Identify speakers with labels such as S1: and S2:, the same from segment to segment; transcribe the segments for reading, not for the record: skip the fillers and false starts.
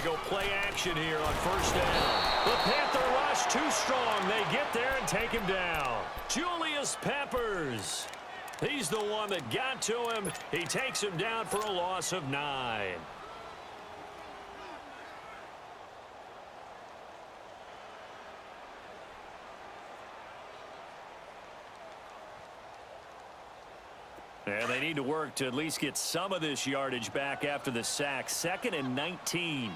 S1: go play action here on first down. The Panther rush too strong. They get there and take him down. Julius Peppers. He's the one that got to him. He takes him down for a loss of 9. And they need to work to at least get some of this yardage back after the sack. 2nd and 19.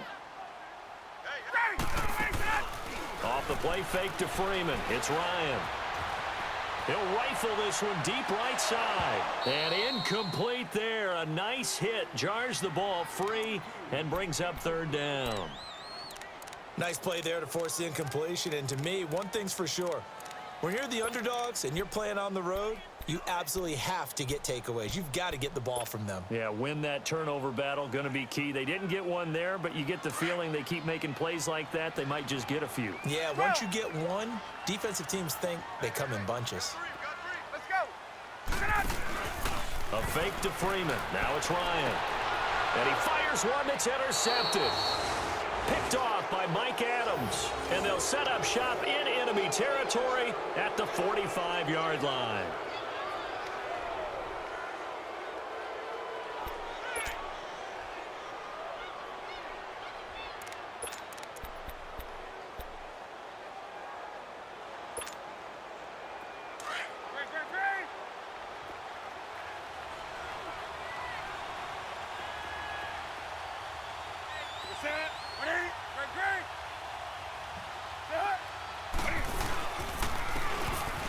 S1: Off the play fake to Freeman. It's Ryan. He'll rifle this one deep right side. And incomplete there. A nice hit. Jars the ball free and brings up 3rd down.
S2: Nice play there to force the incompletion. And to me, one thing's for sure. When you're the underdogs and you're playing on the road, you absolutely have to get takeaways. You've got to get the ball from them.
S1: Yeah, win that turnover battle, going to be key. They didn't get one there, but you get the feeling they keep making plays like that, they might just get a few.
S2: Yeah, once you get one, defensive teams think they come in bunches.
S3: Let's go.
S1: A fake to Freeman. Now it's Ryan. And he fires one that's intercepted. Picked off by Mike Adams. And they'll set up shop in enemy territory at the 45-yard line.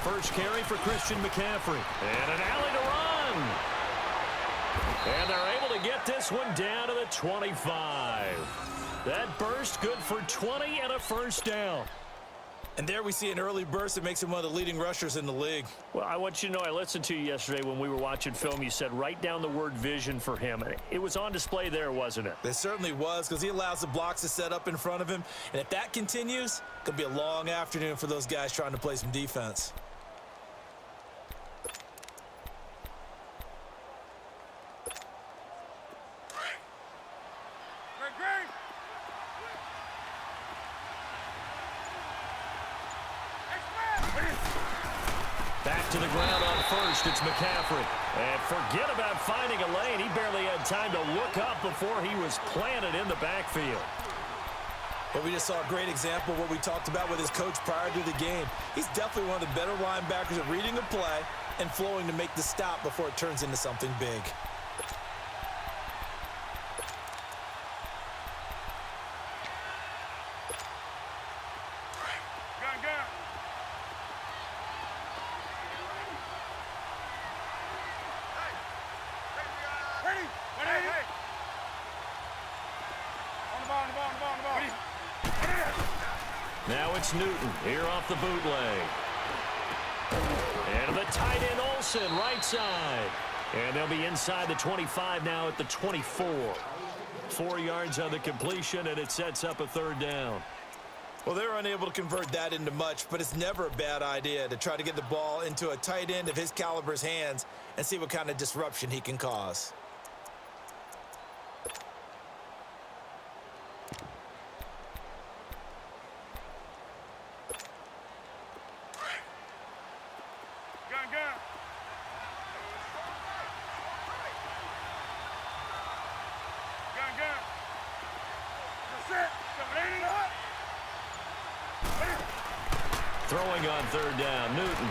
S1: First carry for Christian McCaffrey. And an alley to run. And they're able to get this one down to the 25. That burst good for 20 and a first down.
S2: And there we see an early burst that makes him one of the leading rushers in the league.
S1: Well, I want you to know I listened to you yesterday when we were watching film. You said write down the word vision for him. It was on display there, wasn't it?
S2: It certainly was, because he allows the blocks to set up in front of him. And if that continues, it could be a long afternoon for those guys trying to play some defense.
S1: Back to the ground on first. It's McCaffrey. And forget about finding a lane. He barely had time to look up before he was planted in the backfield.
S2: But we just saw a great example of what we talked about with his coach prior to the game. He's definitely one of the better linebackers at reading a play and flowing to make the stop before it turns into something big.
S1: Now it's Newton here off the bootleg. And the tight end Olsen right side. And they'll be inside the 25 now at the 24. 4 yards on the completion, and it sets up a 3rd down.
S2: Well, they're unable to convert that into much, but it's never a bad idea to try to get the ball into a tight end of his caliber's hands and see what kind of disruption he can cause.
S1: Throwing on 3rd down, Newton.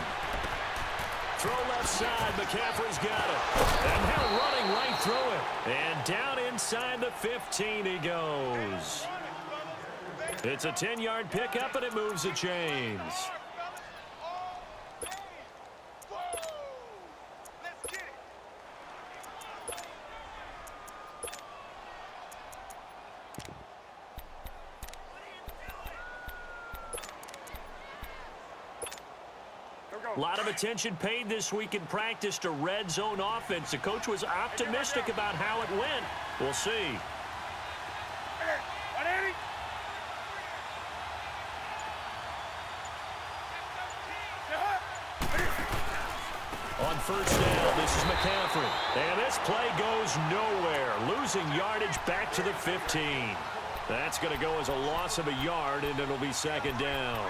S1: Throw left side, McCaffrey's got it. And now running right through it. And down inside the 15 he goes. It's a 10-yard pickup, and it moves the chains. A lot of attention paid this week in practice to red zone offense. The coach was optimistic about how it went. We'll see. On first down, this is McCaffrey. And this play goes nowhere, losing yardage back to the 15. That's going to go as a loss of a yard, and it'll be second down.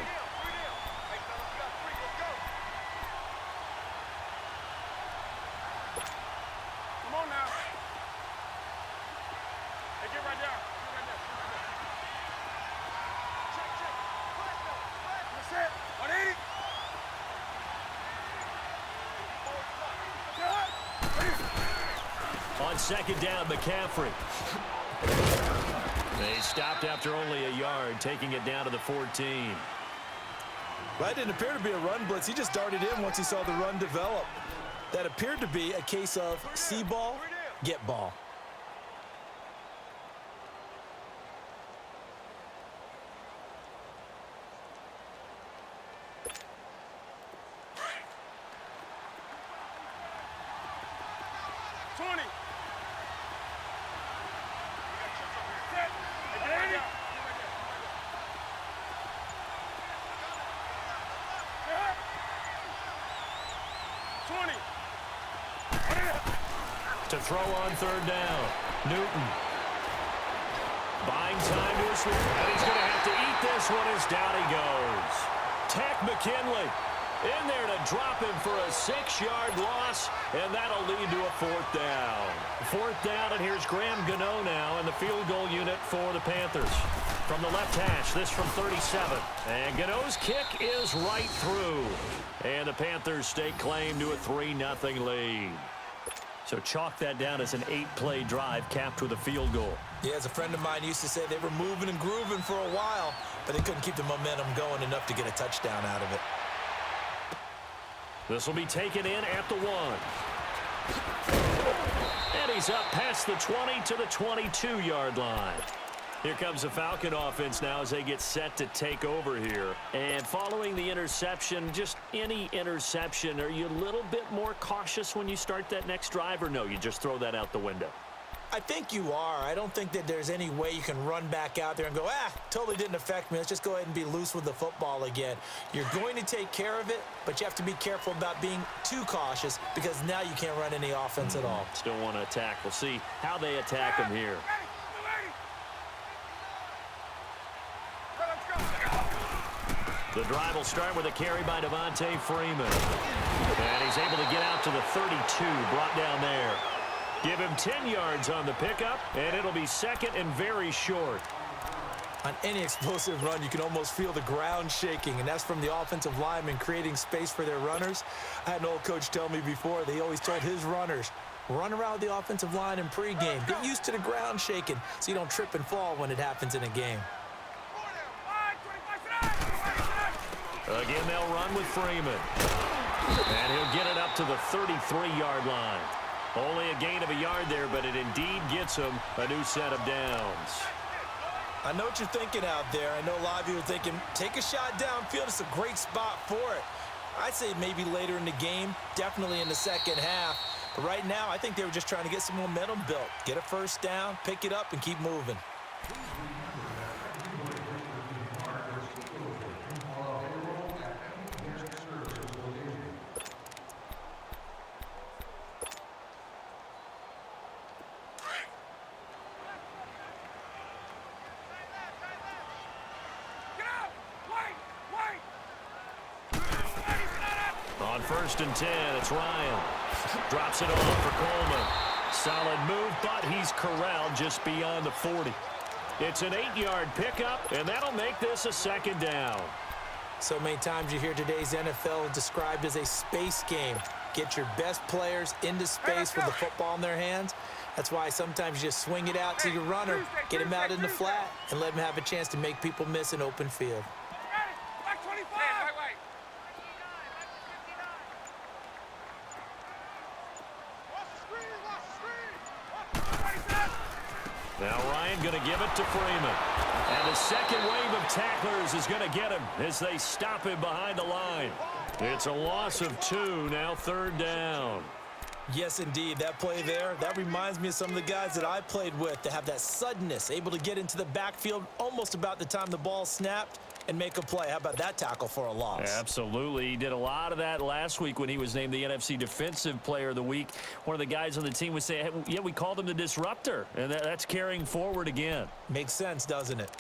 S3: Come on now. Hey, get right there. Check. That's it. 180.
S1: On second down, McCaffrey. They stopped after only a yard, taking it down to the 14.
S2: Well, that didn't appear to be a run blitz. He just darted in once he saw the run develop. That appeared to be a case of see ball, get ball.
S1: To throw on third down. Newton. Buying time to his sweep. And he's going to have to eat this one as down he goes. Tech McKinley in there to drop him for a 6-yard loss, and that'll lead to a fourth down. Fourth down, and here's Graham Gano now in the field goal unit for the Panthers. From the left hash, this from 37. And Gano's kick is right through. And the Panthers stake claim to a 3-0 lead. So chalk that down as an 8-play drive capped with a field goal.
S2: Yeah, as a friend of mine used to say, they were moving and grooving for a while, but they couldn't keep the momentum going enough to get a touchdown out of it.
S1: This will be taken in at the 1. And he's up past the 20 to the 22-yard line. Here comes the Falcon offense now as they get set to take over here. And following the interception, just any interception, are you a little bit more cautious when you start that next drive, or no, you just throw that out the window?
S2: I think you are. I don't think that there's any way you can run back out there and go, totally didn't affect me. Let's just go ahead and be loose with the football again. You're going to take care of it, but you have to be careful about being too cautious because now you can't run any offense at all.
S1: Still want to attack. We'll see how they attack him here. The drive will start with a carry by Devontae Freeman. And he's able to get out to the 32, brought down there. Give him 10 yards on the pickup, and it'll be second and very short.
S2: On any explosive run, you can almost feel the ground shaking, and that's from the offensive linemen creating space for their runners. I had an old coach tell me before, they always told his runners, run around the offensive line in pregame. Get used to the ground shaking so you don't trip and fall when it happens in a game.
S1: Again, they'll run with Freeman. And he'll get it up to the 33-yard line. Only a gain of a yard there, but it indeed gets him a new set of downs.
S2: I know what you're thinking out there. I know a lot of you are thinking, take a shot downfield. It's a great spot for it. I'd say maybe later in the game, definitely in the second half. But right now, I think they were just trying to get some momentum built. Get a first down, pick it up, and keep moving.
S1: On 1st and 10, it's Ryan. Drops it off for Coleman. Solid move, but he's corralled just beyond the 40. It's an 8-yard pickup, and that'll make this a second down.
S2: So many times you hear today's NFL described as a space game. Get your best players into space with the football in their hands. That's why sometimes you just swing it out to your runner, get him out in the flat, and let him have a chance to make people miss an open field.
S1: Now Ryan going to give it to Freeman. And the second wave of tacklers is going to get him as they stop him behind the line. It's a loss of 2, now 3rd down.
S2: Yes, indeed. That play there, that reminds me of some of the guys that I played with to have that suddenness, able to get into the backfield almost about the time the ball snapped and make a play. How about that tackle for a loss?
S1: Absolutely. He did a lot of that last week when he was named the NFC Defensive Player of the Week. One of the guys on the team would say, hey, yeah, we called him the disruptor, and that's carrying forward again.
S2: Makes sense, doesn't it?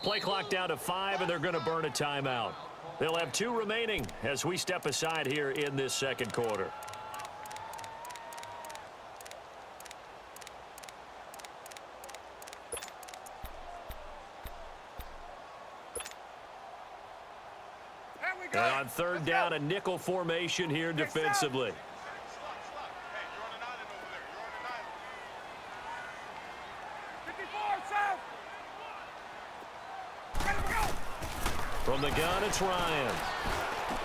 S1: Play clock down to 5, and they're going to burn a timeout. They'll have 2 remaining as we step aside here in this second quarter. And on third down, a nickel formation here defensively. From the gun, it's Ryan.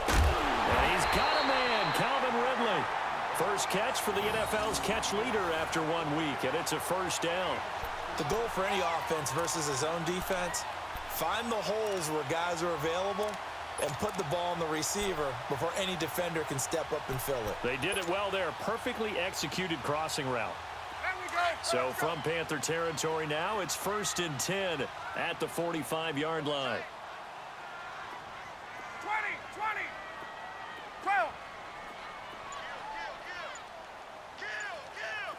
S1: And he's got a man, Calvin Ridley. First catch for the NFL's catch leader after 1 week, and it's a first down.
S2: The goal for any offense versus his own defense, find the holes where guys are available and put the ball on the receiver before any defender can step up and fill it.
S1: They did it well there. Perfectly executed crossing route. So from Panther territory now, it's 1st and 10 at the 45-yard line.
S3: 20, 12.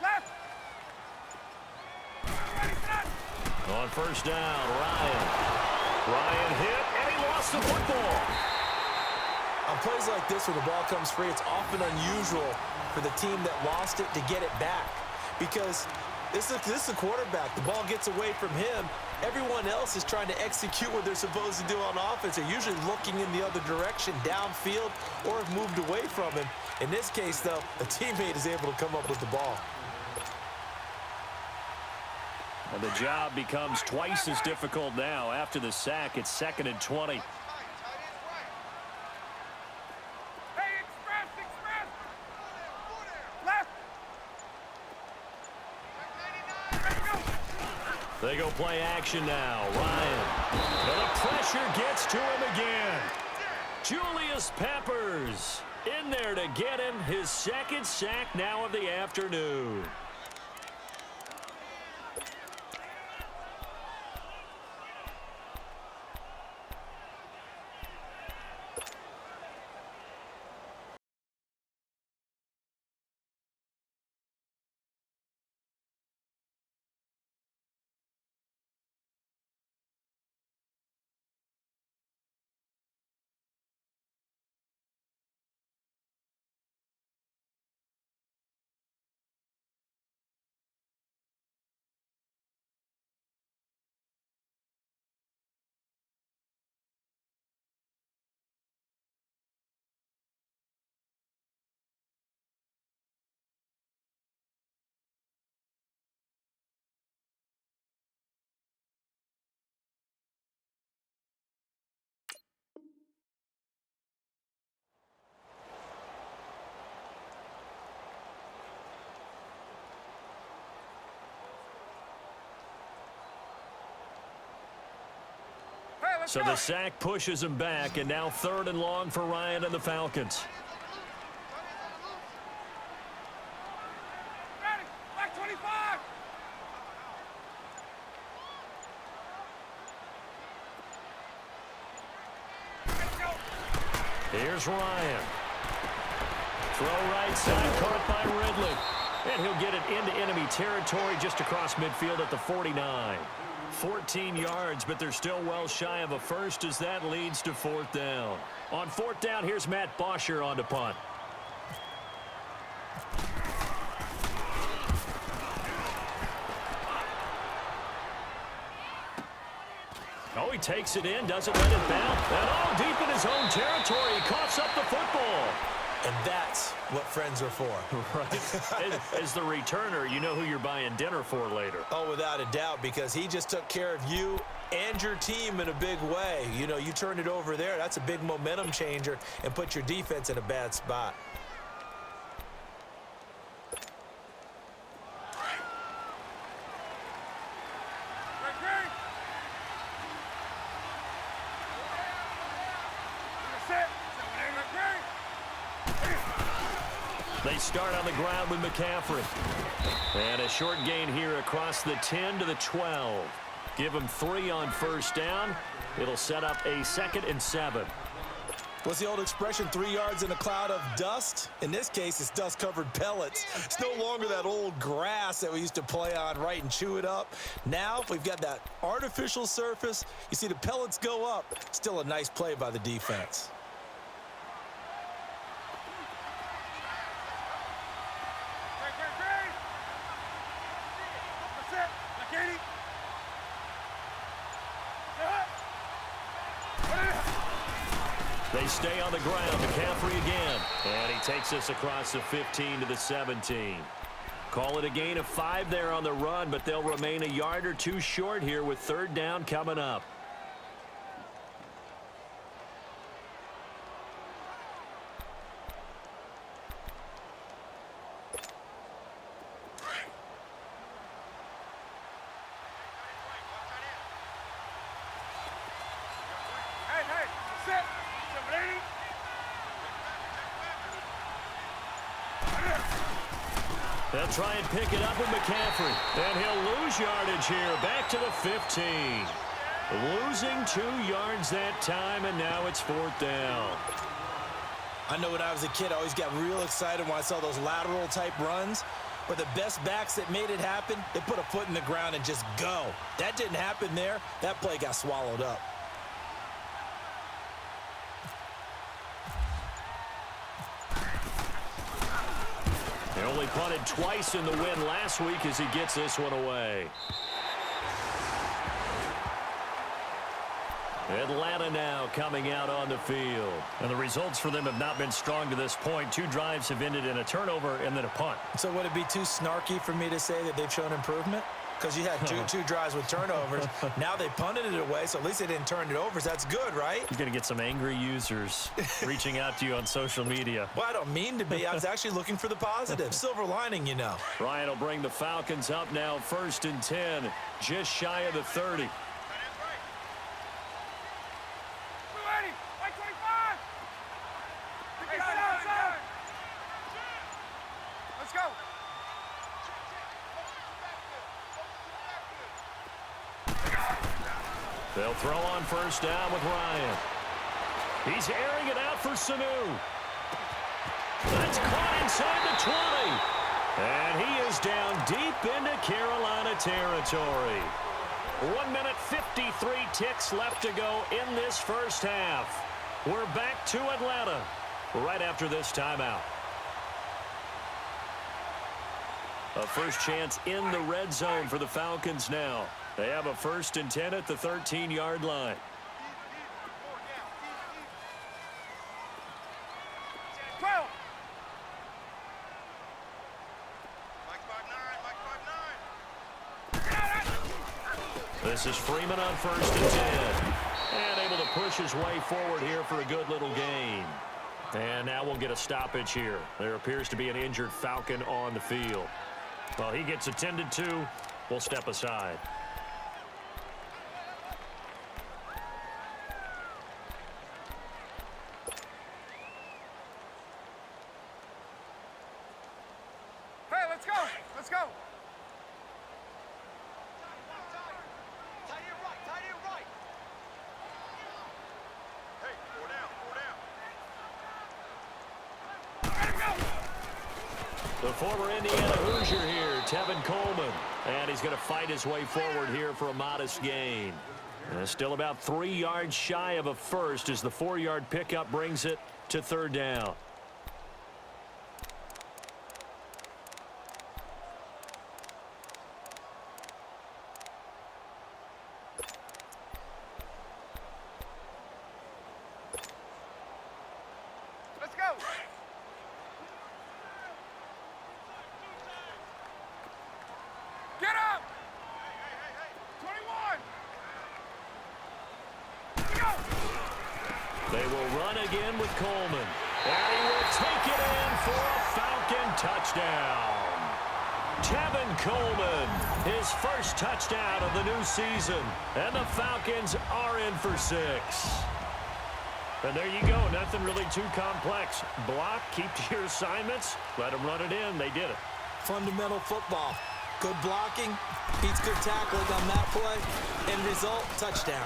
S3: Left.
S1: On first down, Ryan hit, and he lost the football.
S2: On plays like this where the ball comes free, it's often unusual for the team that lost it to get it back. Because this is a quarterback. The ball gets away from him. Everyone else is trying to execute what they're supposed to do on offense. They're usually looking in the other direction, downfield, or have moved away from him. In this case, though, a teammate is able to come up with the ball.
S1: And the job becomes twice as difficult now. After the sack, it's 2nd and 20. They go play action now. Ryan. And the pressure gets to him again. Julius Peppers in there to get him his 2nd sack now of the afternoon. So the sack pushes him back, and now 3rd and long for Ryan and the Falcons.
S3: Ready. Back 25.
S1: Here's Ryan. Throw right side, caught by Ridley. And he'll get it into enemy territory just across midfield at the 49. 14 yards, but they're still well shy of a first as that leads to 4th down. On 4th down, here's Matt Bosher on to punt. Oh, he takes it in, doesn't let it bounce. And oh, deep in his own territory, he coughs up the football.
S2: And that's what friends are for.
S1: Right. As the returner, you know who you're buying dinner for later.
S2: Oh, without a doubt, because he just took care of you and your team in a big way. You know, you turned it over there. That's a big momentum changer and put your defense in a bad spot.
S1: They They start on the ground with McCaffrey. And a short gain here across the 10 to the 12. Give them 3 on first down. It'll set up a 2nd and 7.
S2: What's the old expression, 3 yards in a cloud of dust? In this case, it's dust-covered pellets. It's no longer that old grass that we used to play on, right, and chew it up. Now we've got that artificial surface. You see the pellets go up. Still a nice play by the defense.
S1: They stay on the ground. McCaffrey again. And he takes us across the 15 to the 17. Call it a gain of 5 there on the run, but they'll remain a yard or 2 short here with 3rd down coming up. They'll try and pick it up with McCaffrey. And he'll lose yardage here. Back to the 15. Losing 2 yards that time, and now it's 4th down.
S2: I know when I was a kid, I always got real excited when I saw those lateral-type runs. But the best backs that made it happen, they put a foot in the ground and just go. That didn't happen there. That play got swallowed up.
S1: He only punted twice in the win last week as he gets this one away. Atlanta now coming out on the field. And the results for them have not been strong to this point. 2 drives have ended in a turnover and then a punt.
S2: So would it be too snarky for me to say that they've shown improvement? Because you had two drives with turnovers. Now they punted it away, so at least they didn't turn it over. So that's good, right?
S1: You're going to get some angry users reaching out to you on social media.
S2: Well, I don't mean to be. I was actually looking for the positive. Silver lining, you know.
S1: Ryan will bring the Falcons up now, 1st and 10, just shy of the 30.
S3: Let's go.
S1: They'll throw on first down with Ryan. He's airing it out for Sanu. That's caught inside the 20. And he is down deep into Carolina territory. 1 minute 53 ticks left to go in this first half. We're back to Atlanta right after this timeout. A first chance in the red zone for the Falcons now. They have a 1st and 10 at the 13-yard line. This is Freeman on 1st and 10. And able to push his way forward here for a good little gain. And now we'll get a stoppage here. There appears to be an injured Falcon on the field. Well, he gets attended to. We'll step aside.
S3: Hey, let's go. Let's go. Tight end right. Hey, 4 down. Let him go.
S1: The former Indiana Hoosier here, Tevin Coleman. And he's going to fight his way forward here for a modest gain. And still about 3 yards shy of a first as the 4-yard pickup brings it to 3rd down.
S3: Let's go. Get up! Hey. 21! Go!
S1: They will run again with Coleman. And he will take it in for a Falcon touchdown. Tevin Coleman, his first touchdown of the new season. And the Falcons are in for 6. And there you go. Nothing really too complex. Block, keep to your assignments, let them run it in. They did it.
S2: Fundamental football. Good blocking, beats good tackling on that play. End result, touchdown.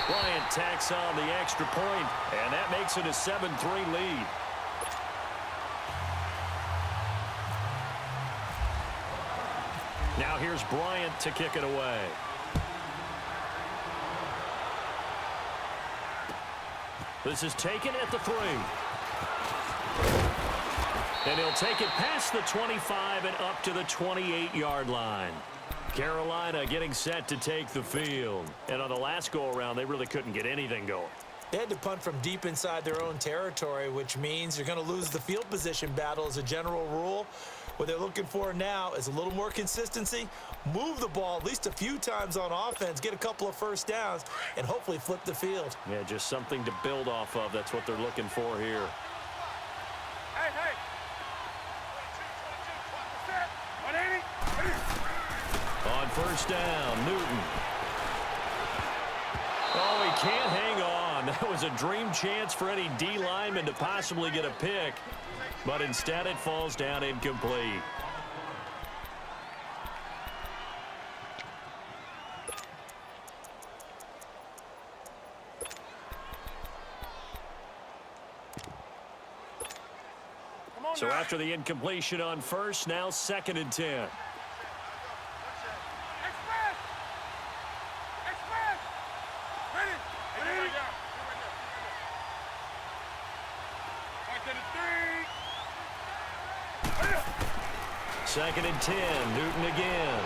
S1: Bryant tacks on the extra point, and that makes it a 7-3 lead. Now here's Bryant to kick it away. This is taken at the 3. And he'll take it past the 25 and up to the 28-yard line. Carolina getting set to take the field. And on the last go-around, they really couldn't get anything going.
S2: They had to punt from deep inside their own territory, which means you're going to lose the field position battle as a general rule. What they're looking for now is a little more consistency, move the ball at least a few times on offense, get a couple of first downs, and hopefully flip the field.
S1: Yeah, just something to build off of. That's what they're looking for here.
S3: Hey, hey. 180.
S1: On first down, Newton. Oh, he can't hang on. That was a dream chance for any D lineman to possibly get a pick, but instead it falls down incomplete. So after the incompletion on first, now 2nd and 10.
S3: Express. Express. Ready. Ready. Right to the 3.
S1: 2nd and 10, Newton again.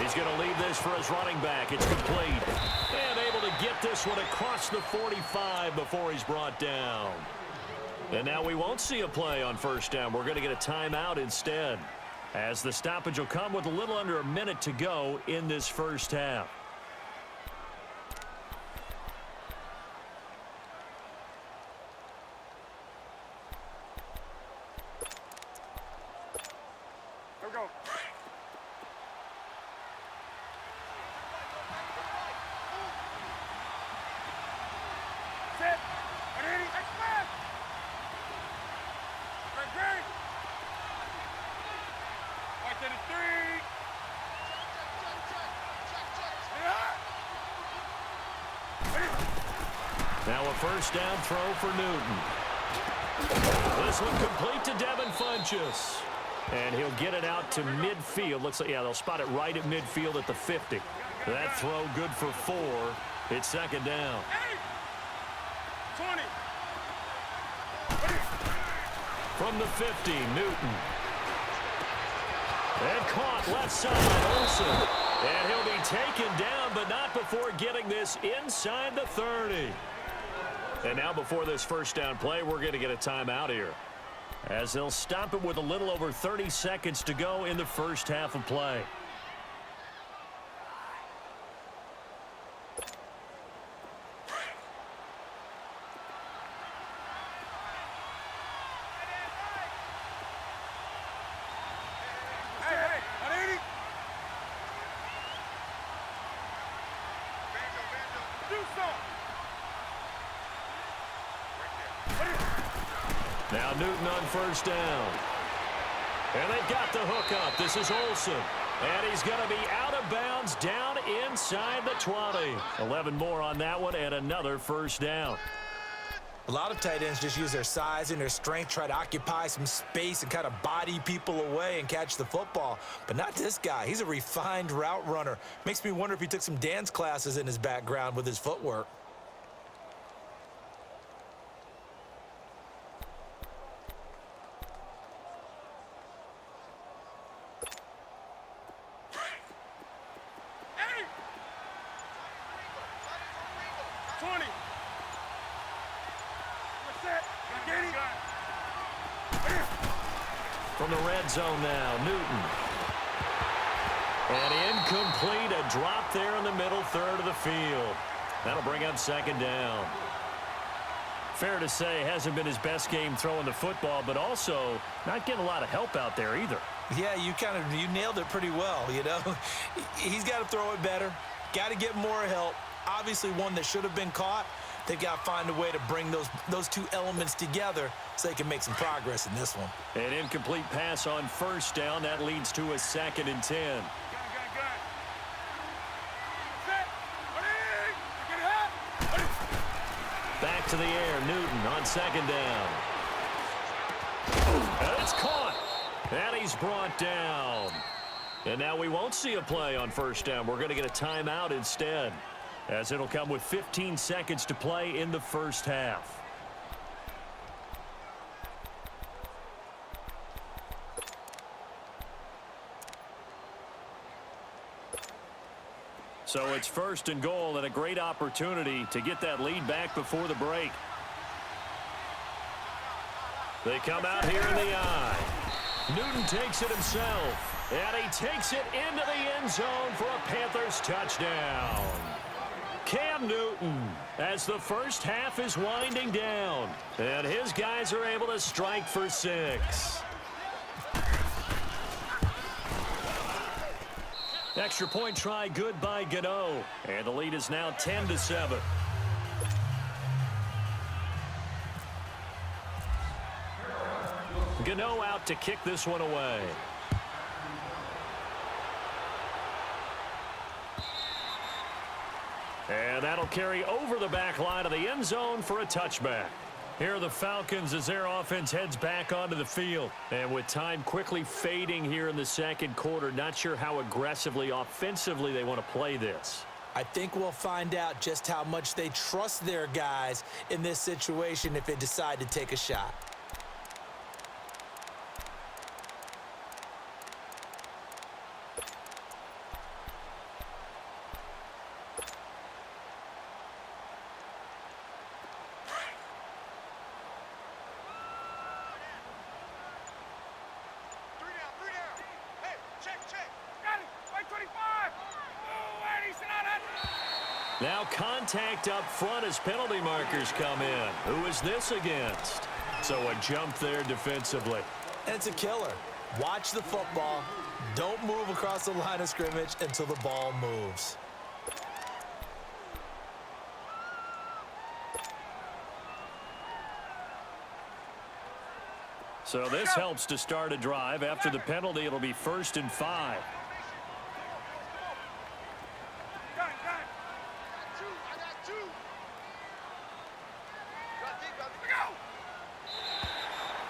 S1: He's going to leave this for his running back. It's complete. And able to get this one across the 45 before he's brought down. And now we won't see a play on first down. We're going to get a timeout instead, as the stoppage will come with a little under a minute to go in this first half.
S3: Here we go. Set. Ready. Express. Great. Right to the 3.
S1: Now a first down throw for Newton. This one complete to Devin Funchess. And he'll get it out to midfield. Looks like, yeah, they'll spot it right at midfield at the 50. That throw good for 4. It's 2nd down.
S3: 20.
S1: From the 50, Newton. And caught left side, Olsen. And he'll be taken down, but not before getting this inside the 30. And now before this first down play, we're going to get a timeout here, as they'll stop it with a little over 30 seconds to go in the first half of play.
S3: Hey, 180. Do something.
S1: Now Newton on first down. And they've got the hook up. This is Olsen. And he's going to be out of bounds down inside the 20. 11 more on that one and another first down.
S2: A lot of tight ends just use their size and their strength, try to occupy some space and kind of body people away and catch the football. But not this guy. He's a refined route runner. Makes me wonder if he took some dance classes in his background with his footwork.
S1: From the red zone now, Newton. And incomplete, a drop there in the middle third of the field. That'll bring up 2nd down. Fair to say, hasn't been his best game throwing the football, but also not getting a lot of help out there either.
S2: Yeah, you nailed it pretty well, you know. He's got to throw it better, got to get more help. Obviously one that should have been caught, They got to find a way to bring those two elements together so they can make some progress in this one.
S1: An incomplete pass on first down. That leads to a 2nd and 10.
S3: Gun. Set. Ready. Get it up.
S1: Back to the air. Newton on 2nd down. And it's caught. And he's brought down. And now we won't see a play on first down. We're going to get a timeout instead, as it'll come with 15 seconds to play in the first half. So it's 1st and goal, and a great opportunity to get that lead back before the break. They come out here in the eye. Newton takes it himself, and he takes it into the end zone for a Panthers touchdown. Cam Newton, as the first half is winding down, and his guys are able to strike for 6. Extra point try good by Gano, and the lead is now 10-7. Gano out to kick this one away. And that'll carry over the back line of the end zone for a touchback. Here are the Falcons as their offense heads back onto the field. And with time quickly fading here in the second quarter, not sure how aggressively, offensively they want to play this.
S2: I think we'll find out just how much they trust their guys in this situation if they decide to take a shot.
S1: Now contact up front as penalty markers come in. Who is this against? So a jump there defensively.
S2: And it's a killer. Watch the football. Don't move across the line of scrimmage until the ball moves.
S1: So this helps to start a drive. After the penalty, it'll be 1st and 5.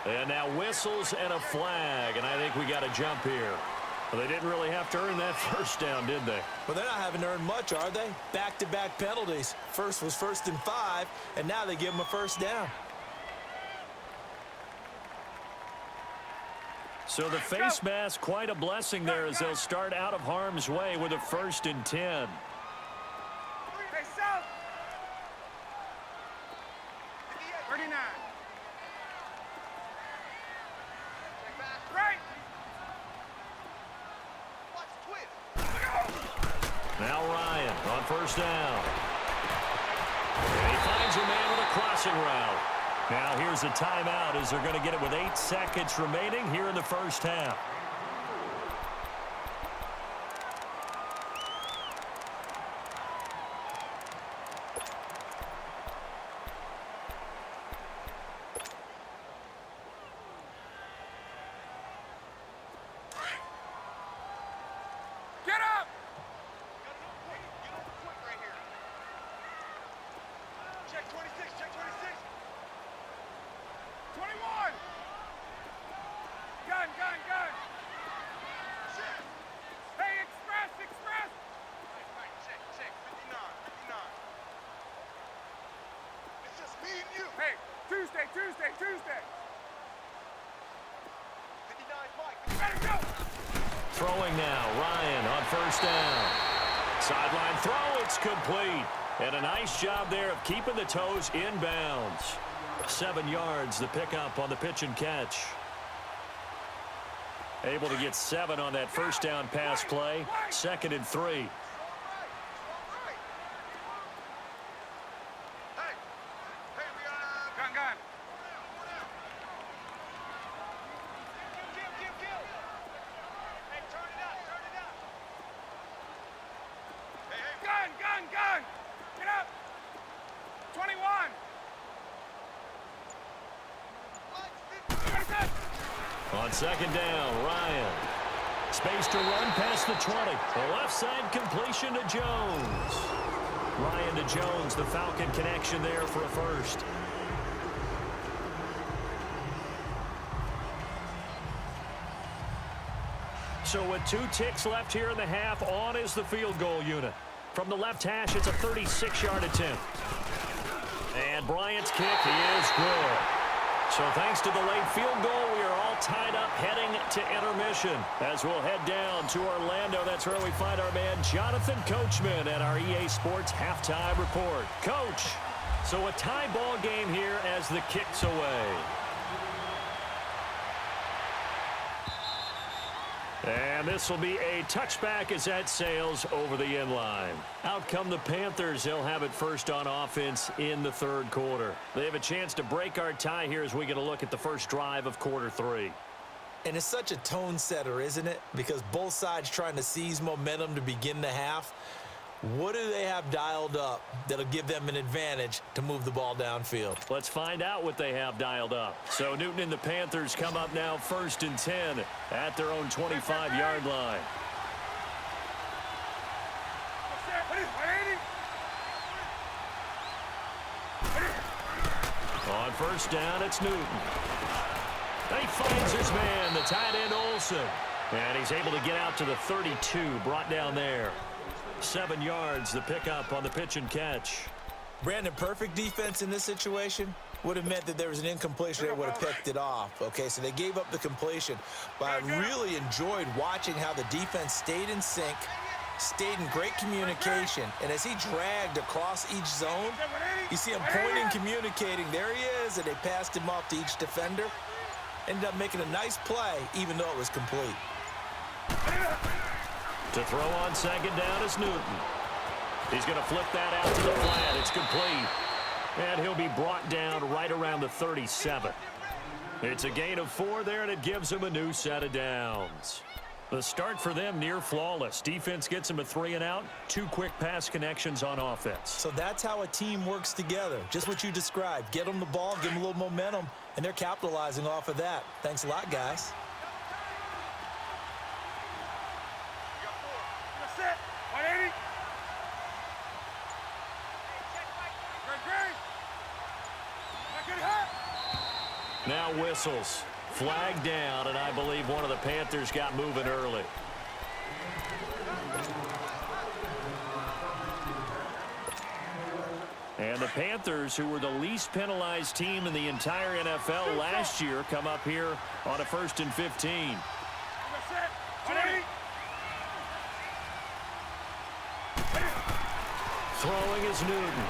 S1: And now whistles and a flag, and I think we got a jump here. Well, they didn't really have to earn that first down, did they?
S2: Well, they're not having to earn much, are they? Back-to-back penalties. First was 1st and 5, and now they give them a first down.
S1: So the face mask, quite a blessing there as they'll start out of harm's way with a 1st and 10.
S3: Hey, south. 39. Right.
S1: Now Ryan on first down. And he finds a man with a crossing route. Now here's a timeout as they're going to get it with 8 seconds remaining here in the first half.
S3: Get up. Check 26. Check 26. 21. Gun. Hey, express. Right, check. 59. It's just me and you. Hey, Tuesday. 59, Mike. Better go.
S1: Throwing now, Ryan on first down. Sideline throw, it's complete. And a nice job there of keeping the toes inbounds. 7 yards, the pickup on the pitch and catch. Able to get 7 on that first down pass play. 2nd and 3.
S3: Gun. Hey, turn it up. Hey. Gun. Get up. 21.
S1: On second down, Ryan. Space to run past the 20. The left side completion to Jones. Ryan to Jones, the Falcon connection there for a first. So with 2 ticks left here in the half, on is the field goal unit. From the left hash, it's a 36-yard attempt. And Bryant's kick is good. So thanks to the late field goal, we are all tied up heading to intermission. As we'll head down to Orlando, that's where we find our man Jonathan Coachman at our EA Sports Halftime Report. Coach, so a tie ball game here as the kick's away. And this will be a touchback as that sails over the end line. Out come the Panthers. They'll have it first on offense in the third quarter. They have a chance to break our tie here as we get a look at the first drive of quarter 3.
S2: And it's such a tone setter, isn't it? Because both sides trying to seize momentum to begin the half. What do they have dialed up that'll give them an advantage to move the ball downfield?
S1: Let's find out what they have dialed up. So Newton and the Panthers come up now 1st and 10 at their own 25-yard line. On first down, it's Newton. He finds his man, the tight end Olsen. And he's able to get out to the 32, brought down there. 7 yards, the pickup on the pitch and catch.
S2: Brandon, perfect defense in this situation would have meant that there was an incompletion that would have picked it off. Okay, so they gave up the completion. But I really enjoyed watching how the defense stayed in sync, stayed in great communication. And as he dragged across each zone, you see him pointing, communicating. There he is, and they passed him off to each defender. Ended up making a nice play, even though it was complete.
S1: To throw on second down is Newton. He's going to flip that out to the flat. It's complete. And he'll be brought down right around the 37. It's a gain of 4 there, and it gives him a new set of downs. The start for them near flawless. Defense gets him a 3 and out. 2 quick pass connections on offense.
S2: So that's how a team works together. Just what you described. Get them the ball, give them a little momentum, and they're capitalizing off of that. Thanks a lot, guys.
S1: Now whistles. Flag down, and I believe one of the Panthers got moving early. And the Panthers, who were the least penalized team in the entire NFL last year, come up here on a 1st and 15. Throwing is Newton.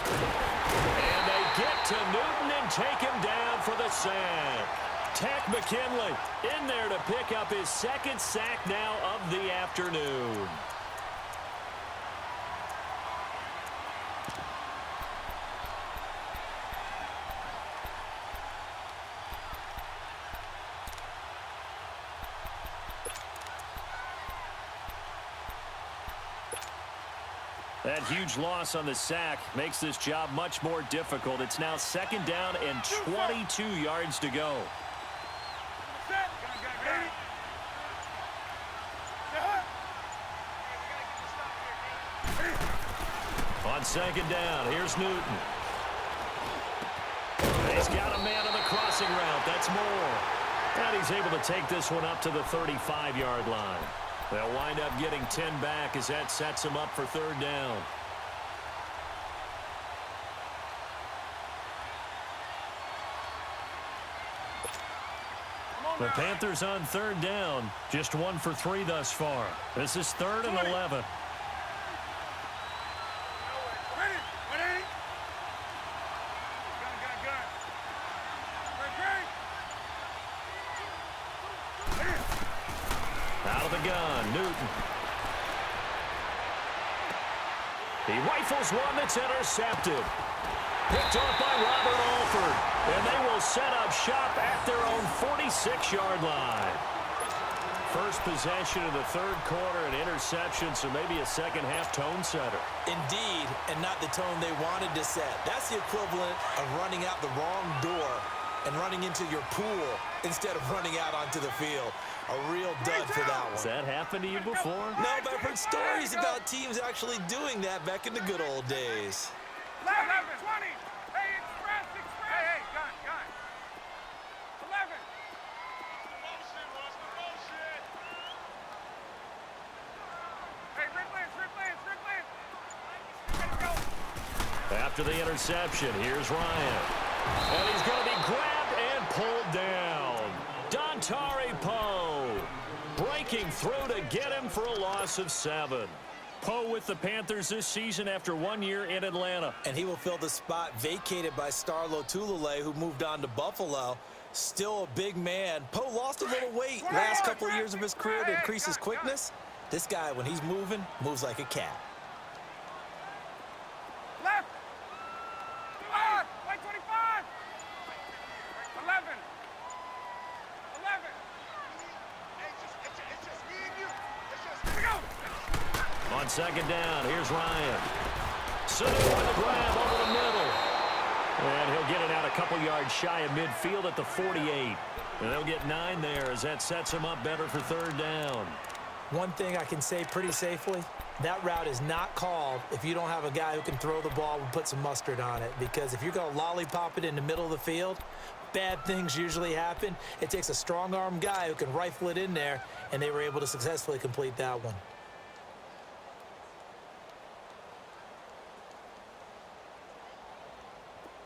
S1: And they get to Newton and take him down for the sack. Tack McKinley in there to pick up his 2nd sack now of the afternoon. That huge loss on the sack makes this job much more difficult. It's now 2nd down and 22 yards to go. On 2nd down, here's Newton. He's got a man on the crossing route. That's Moore. And he's able to take this one up to the 35-yard line. They'll wind up getting 10 back as that sets them up for 3rd down. The Panthers on 3rd down, just 1 for 3 thus far. This is 3rd and 11. Out of the gun, Newton. He rifles one that's intercepted. Picked off by Robert Alford. And they will set up shop at their own 46-yard line. first possession of the third quarter, an interception, so maybe a second-half tone setter.
S2: Indeed, and not the tone they wanted to set. That's the equivalent of running out the wrong door and running into your pool instead of running out onto the field. A real dud for that one.
S1: Has that happened to you before?
S2: No, but I've heard stories about teams actually doing that back in the good old days.
S3: 11, 20. Hey, express. Hey, gun. 11. Hey, Rick Lance.
S1: After the interception, here's Ryan. And he's going to be grabbed and pulled down. Dontari Poe breaking through to get him for a loss of 7. Poe with the Panthers this season after 1 year in Atlanta.
S2: And he will fill the spot vacated by Starlo Tulele, who moved on to Buffalo. Still a big man. Poe lost a little weight last couple of years of his career to increase his quickness. This guy, when he's moving, moves like a cat.
S3: Left. 25. 11. It's just me and you. Here we go.
S1: On second down, here's Ryan. Sitting with the grab over the middle. And he'll get it out a couple yards shy of midfield at the 48. And they'll get 9 there as that sets him up better for third down.
S2: One thing I can say pretty safely, that route is not called if you don't have a guy who can throw the ball and put some mustard on it. Because if you're going to lollipop it in the middle of the field, bad things usually happen. It takes a strong-arm guy who can rifle it in there, and they were able to successfully complete that one.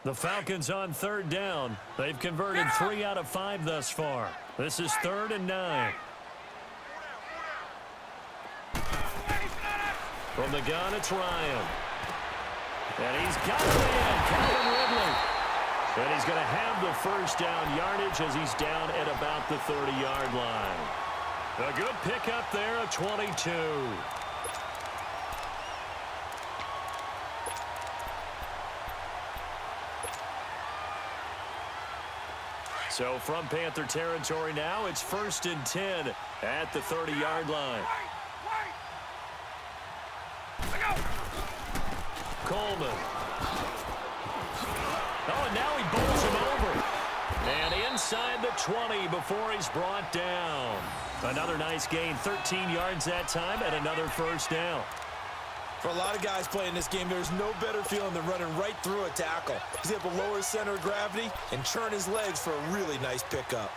S1: The Falcons on third down. They've converted 3 out of 5 thus far. This is 3rd and 9. From the gun, it's Ryan. And he's got it in, Calvin Ridley. And he's going to have the first down yardage as he's down at about the 30-yard line. A good pickup there at 22. So from Panther territory now, it's 1st and 10 at the 30-yard line. Coleman. Oh, and now he bowls him over. And inside the 20 before he's brought down. Another nice gain, 13 yards that time, and another first down.
S2: For a lot of guys playing this game, there's no better feeling than running right through a tackle. He's able to lower his center of gravity and churn his legs for a really nice pickup.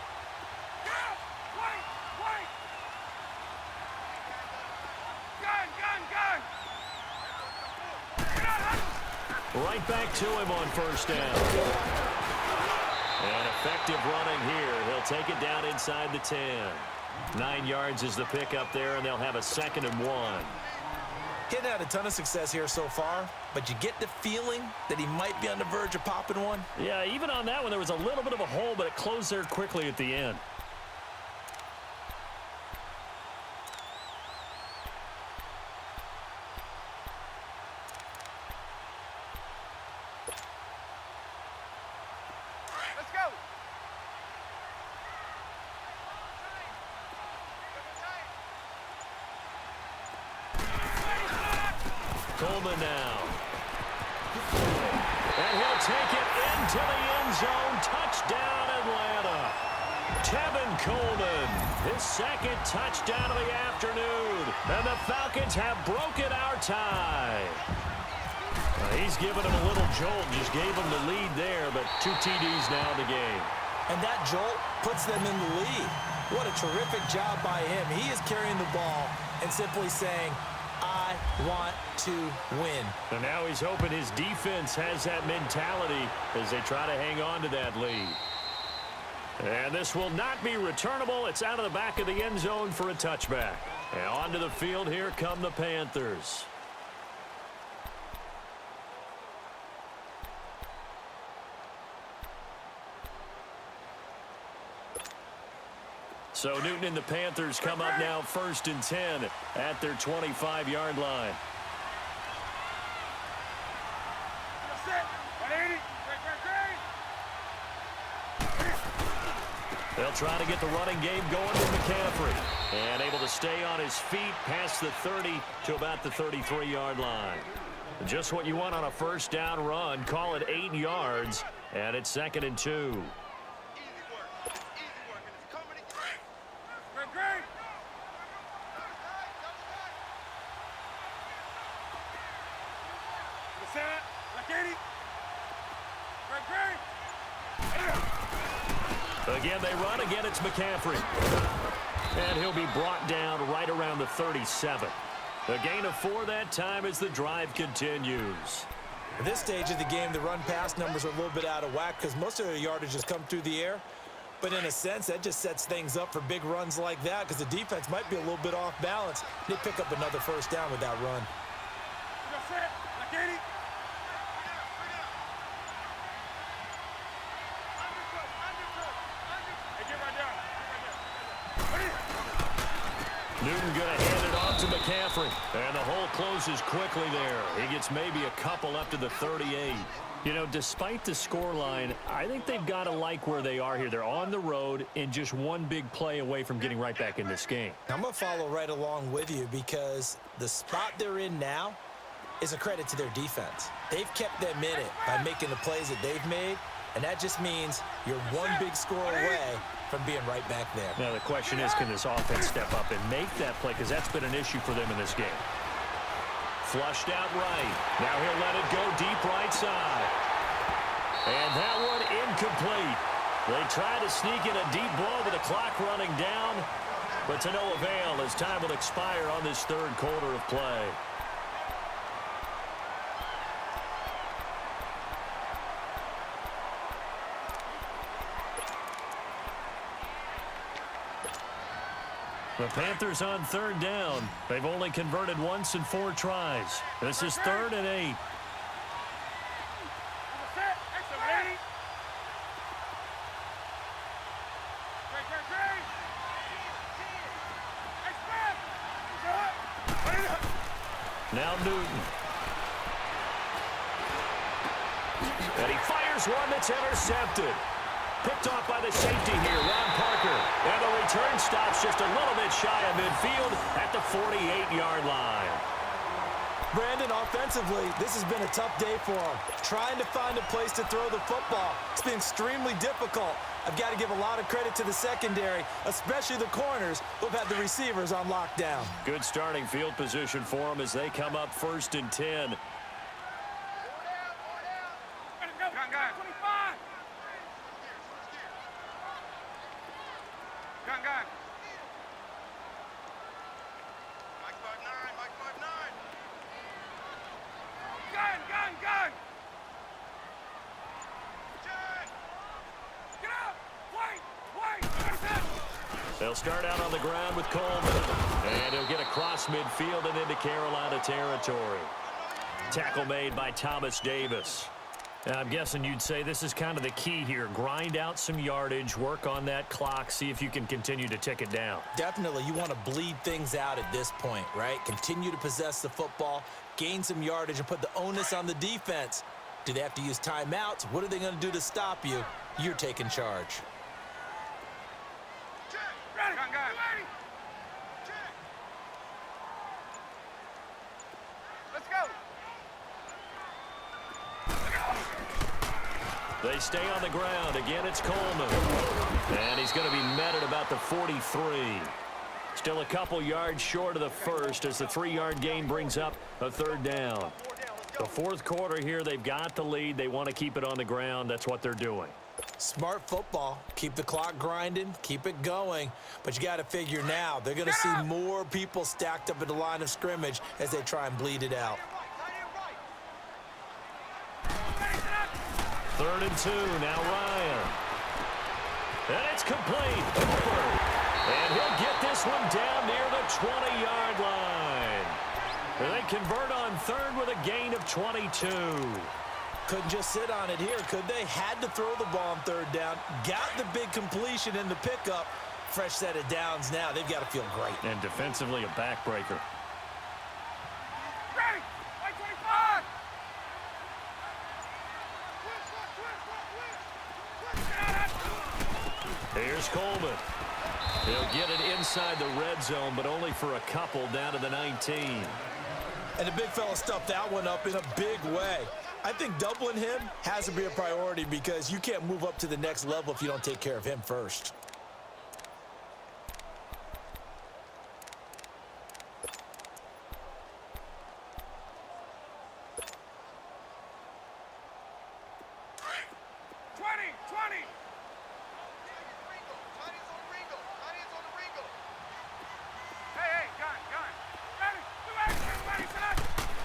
S1: Right back to him on first down. And effective running here. He'll take it down inside the 10. 9 yards is the pickup there, and they'll have a 2nd and 1.
S2: Getting had a ton of success here so far, but you get the feeling that he might be on the verge of popping one.
S1: Yeah, even on that one, there was a little bit of a hole, but it closed there quickly at the end.
S3: Let's go.
S1: Coleman now. And he'll take it into the end zone. Touchdown, Atlanta. Tevin Coleman, his 2nd touchdown of the afternoon. And the Falcons have broken our tie. He's given him a little jolt, just gave him the lead there, but 2 TDs now in the game.
S2: And that jolt puts them in the lead. What a terrific job by him. He is carrying the ball and simply saying, I want to win.
S1: And now he's hoping his defense has that mentality as they try to hang on to that lead. And this will not be returnable. It's out of the back of the end zone for a touchback. And onto the field, here come the Panthers. So Newton and the Panthers come up now 1st and 10 at their 25-yard line. They'll try to get the running game going with McCaffrey. And able to stay on his feet past the 30 to about the 33-yard line. Just what you want on a first down run. Call it 8 yards. And it's 2nd and 2. Again, they run. Again, it's McCaffrey. And he'll be brought down right around the 37. A gain of 4 that time as the drive continues.
S2: At this stage of the game, the run-pass numbers are a little bit out of whack because most of their yardage has come through the air. But in a sense, that just sets things up for big runs like that because the defense might be a little bit off balance. They pick up another first down with that run.
S1: Newton going to hand it off to McCaffrey. And the hole closes quickly there. He gets maybe a couple up to the 38. You know, despite the scoreline, I think they've got to like where they are here. They're on the road and just one big play away from getting right back in this game.
S2: I'm going to follow right along with you because the spot they're in now is a credit to their defense. They've kept them in it by making the plays that they've made, and that just means you're one big score away from being right back there.
S1: Now, the question is, can this offense step up and make that play? Because that's been an issue for them in this game. Flushed out right. Now he'll let it go deep right side. And that one incomplete. They try to sneak in a deep ball with the clock running down, but to no avail as time will expire on this third quarter of play. The Panthers on third down. They've only converted once in 4 tries. This is 3rd and 8. Now Newton. And he fires one that's intercepted. Picked off by the safety here, Ron Parker. And the return stops just a little bit shy of midfield at the 48-yard line.
S2: Brandon, offensively, this has been a tough day for them. Trying to find a place to throw the football. It's been extremely difficult. I've got to give a lot of credit to the secondary, especially the corners who've had the receivers on lockdown.
S1: Good starting field position for them as they come up 1st and 10. They'll start out on the ground with Coleman. And he'll get across midfield and into Carolina territory. Tackle made by Thomas Davis. And I'm guessing you'd say this is kind of the key here. Grind out some yardage, work on that clock, see if you can continue to tick it down.
S2: Definitely. You want to bleed things out at this point, right? Continue to possess the football, gain some yardage, and put the onus on the defense. Do they have to use timeouts? What are they going to do to stop you? You're taking charge.
S1: They stay on the ground. Again, it's Coleman. And he's going to be met at about the 43. Still a couple yards short of the first as the 3-yard gain brings up a 3rd down. The 4th quarter here, they've got the lead. They want to keep it on the ground. That's what they're doing.
S2: Smart football. Keep the clock grinding. Keep it going. But you got to figure now, they're going to see more people stacked up at the line of scrimmage as they try and bleed it out.
S1: 3rd and 2, now Ryan. And it's complete. Cooper. And he'll get this one down near the 20-yard line. And they convert on 3rd with a gain of 22.
S2: Couldn't just sit on it here, could they? Had to throw the ball on 3rd down. Got the big completion in the pickup. Fresh set of downs now. They've got to feel great.
S1: And defensively, a backbreaker. Here's Coleman. He'll get it inside the red zone, but only for a couple down to the 19.
S2: And the big fella stuffed that one up in a big way. I think doubling him has to be a priority because you can't move up to the next level if you don't take care of him first.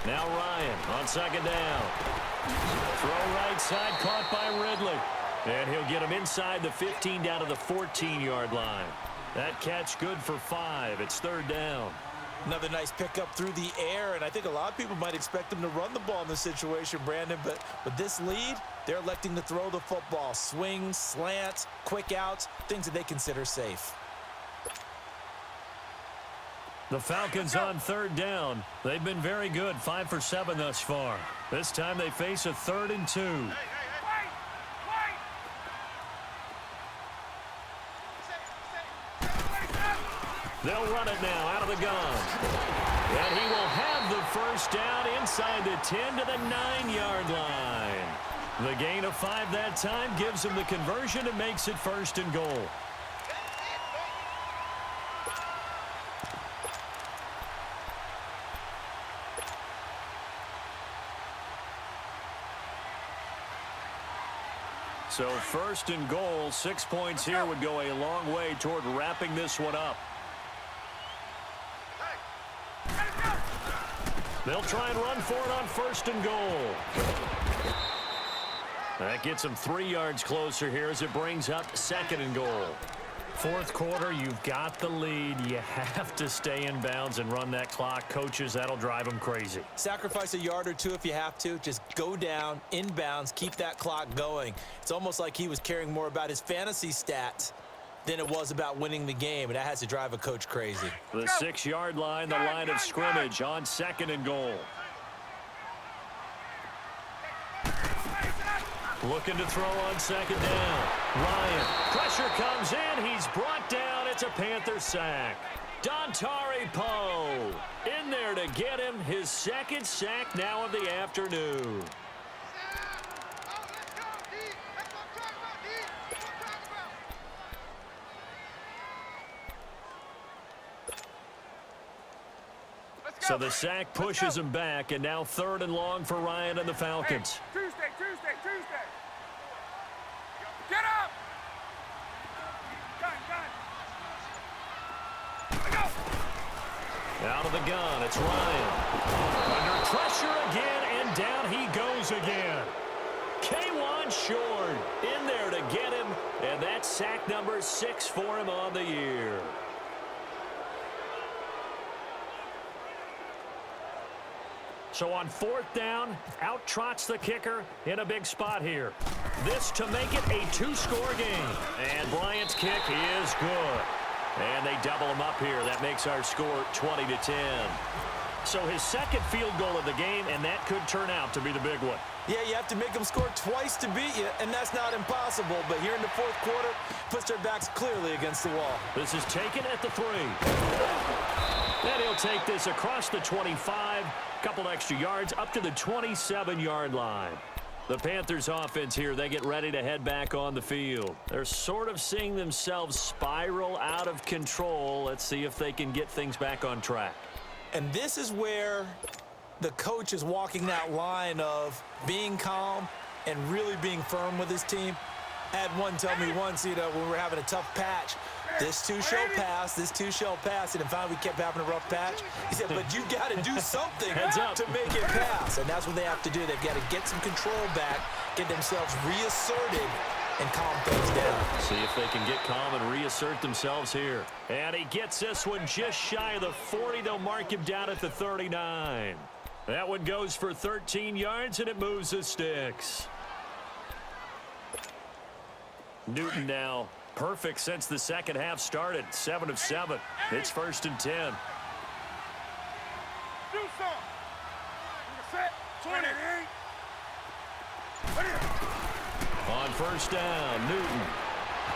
S1: Now Ryan on second down. Throw right side, caught by Ridley. And he'll get him inside the 15 down to the 14-yard line. That catch good for 5. It's third down.
S2: Another nice pickup through the air, and I think a lot of people might expect him to run the ball in this situation, Brandon, but with this lead, they're electing to throw the football. Swings, slants, quick outs, things that they consider safe.
S1: The Falcons on third down. They've been very good, 5 for 7 thus far. This time they face a 3rd and 2. They'll run it now out of the gun. And he will have the first down inside the 10 to the 9-yard line. The gain of 5 that time gives him the conversion and makes it 1st and goal. So 1st and goal, 6 points here would go a long way toward wrapping this one up. They'll try and run for it on 1st and goal. That gets them 3 yards closer here as it brings up 2nd and goal. 4th quarter, you've got the lead. You have to stay in bounds and run that clock. Coaches, that'll drive them crazy.
S2: Sacrifice a yard or two if you have to. Just go down, in bounds, keep that clock going. It's almost like he was caring more about his fantasy stats than it was about winning the game, and that has to drive a coach crazy.
S1: The 6-yard line, the line of scrimmage on 2nd and goal. Looking to throw on 2nd down. Ryan, pressure comes in. He's brought down. It's a Panther sack. Dontari Poe in there to get him his 2nd sack now of the afternoon. So the sack pushes him back, and now 3rd and long for Ryan and the Falcons.
S3: Hey, Tuesday. Get up! Gun.
S1: Out of the gun, it's Ryan. Under pressure again, and down he goes again. K1 short in there to get him, and that's sack number 6 for him on the year. So on 4th down, out trots the kicker in a big spot here. This to make it a 2-score game. And Bryant's kick is good. And they double him up here. That makes our score 20-10. So his 2nd field goal of the game, and that could turn out to be the big one.
S2: Yeah, you have to make them score twice to beat you, and that's not impossible. But here in the 4th quarter, puts their backs clearly against the wall.
S1: This is taken at the 3. And he'll take this across the 25, couple extra yards, up to the 27-yard line. The Panthers offense here, they get ready to head back on the field. They're sort of seeing themselves spiral out of control. Let's see if they can get things back on track.
S2: And this is where the coach is walking that line of being calm and really being firm with his team. I had one tell me once, when we were having a tough patch, this too shall pass, this too shall pass, and then finally we kept having a rough patch. He said, but you got to do something to make it pass, and that's what they have to do. They've got to get some control back, get themselves reasserted, and calm things down.
S1: See if they can get calm and reassert themselves here. And he gets this one just shy of the 40. They'll mark him down at the 39. That one goes for 13 yards, and it moves the sticks. Newton now perfect since the 2nd half started. 7 of 7. It's 1st and 10.
S3: Do some. Set. 28.
S1: On 1st down, Newton.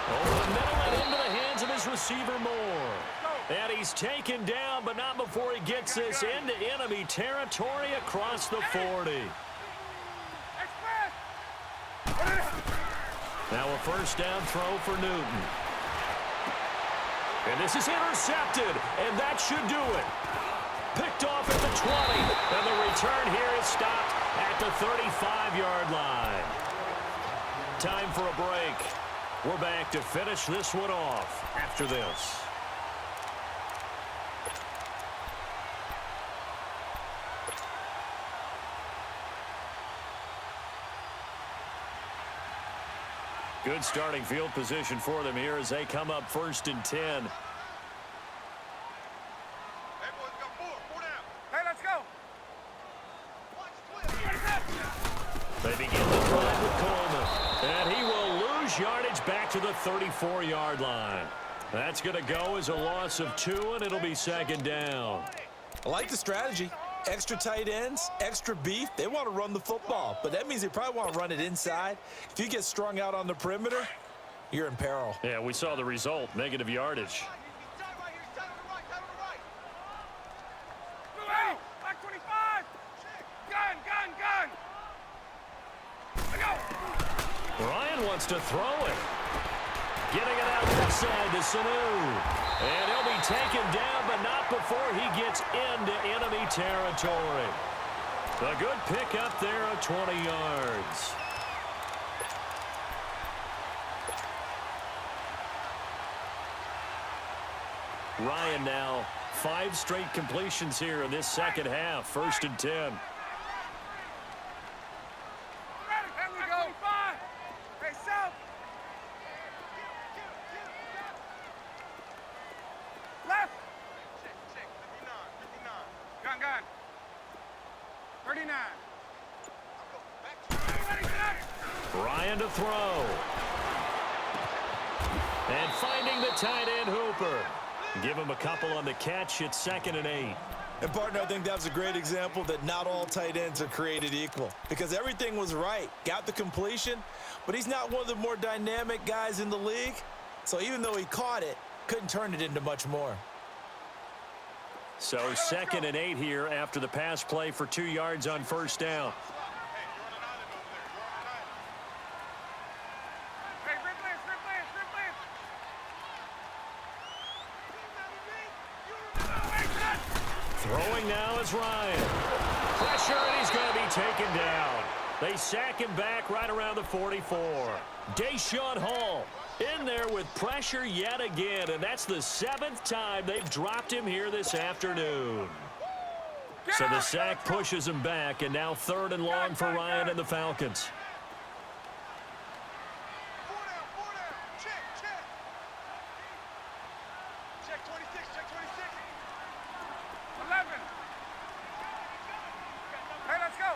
S1: Over the middle and into the hands of his receiver Moore. And he's taken down, but not before he gets this into enemy territory across the 40. Now a first down throw for Newton. And this is intercepted, and that should do it. Picked off at the 20, and the return here is stopped at the 35-yard line. Time for a break. We're back to finish this one off after this. Good starting field position for them here as they come up 1st and 10.
S3: Hey, boys, got four down. Hey, let's go.
S1: They begin the drive with Coleman. And he will lose yardage back to the 34-yard line. That's going to go as a loss of 2, and it'll be 2nd down.
S2: I like the strategy. Extra tight ends, extra beef. They want to run the football, but that means they probably want to run it inside. If you get strung out on the perimeter, you're in peril.
S1: Yeah, we saw the result, negative yardage.
S3: Hey, back 25. Gun. Let's go.
S1: Ryan wants to throw it. Getting it out left side to Sanu. And he'll be taken down, but not before he gets into enemy territory. A good pickup there of 20 yards. Ryan now 5 straight completions here in this second half. 1st and 10.
S3: Here we go. Hey, South. Left. Check. 59. Gun. 39.
S1: Ryan to throw. And finding the tight end Hooper. Give him a couple on the catch. It's 2nd and 8.
S2: And, partner, I think that was a great example that not all tight ends are created equal because everything was right. Got the completion, but he's not one of the more dynamic guys in the league. So even though he caught it, couldn't turn it into much more.
S1: So 2nd and 8 here after the pass play for 2 yards on 1st down. Throwing now is Ryan. Pressure, and he's going to be taken down. They sack him back right around the 44. Deshaun Hall in there with pressure yet again, and that's the 7th time they've dropped him here this afternoon. So the sack pushes him back, and now 3rd and long for Ryan and the Falcons.
S3: Check 26. 11. Hey, let's go.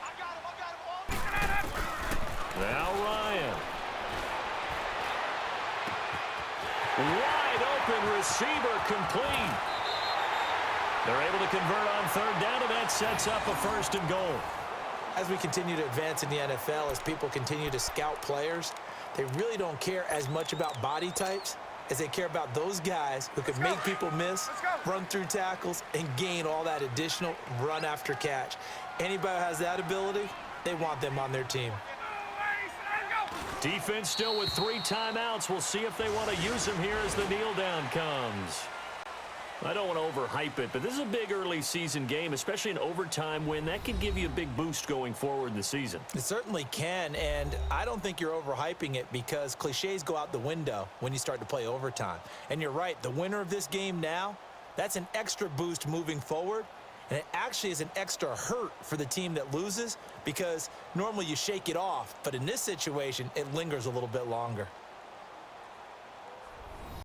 S3: I got him.
S1: Now Ryan. Wide open receiver complete. They're able to convert on 3rd down, and that sets up a 1st and goal.
S2: As we continue to advance in the NFL, as people continue to scout players, they really don't care as much about body types as they care about those guys who can make people miss, run through tackles, and gain all that additional run after catch. Anybody who has that ability, they want them on their team.
S1: Defense still with 3 timeouts. We'll see if they want to use them here as the kneel down comes. I don't want to overhype it, but this is a big early season game, especially an overtime win. That could give you a big boost going forward in the season.
S2: It certainly can, and I don't think you're overhyping it because cliches go out the window when you start to play overtime. And you're right, the winner of this game now, that's an extra boost moving forward, and it actually is an extra hurt for the team that loses because normally you shake it off, but in this situation, it lingers a little bit longer.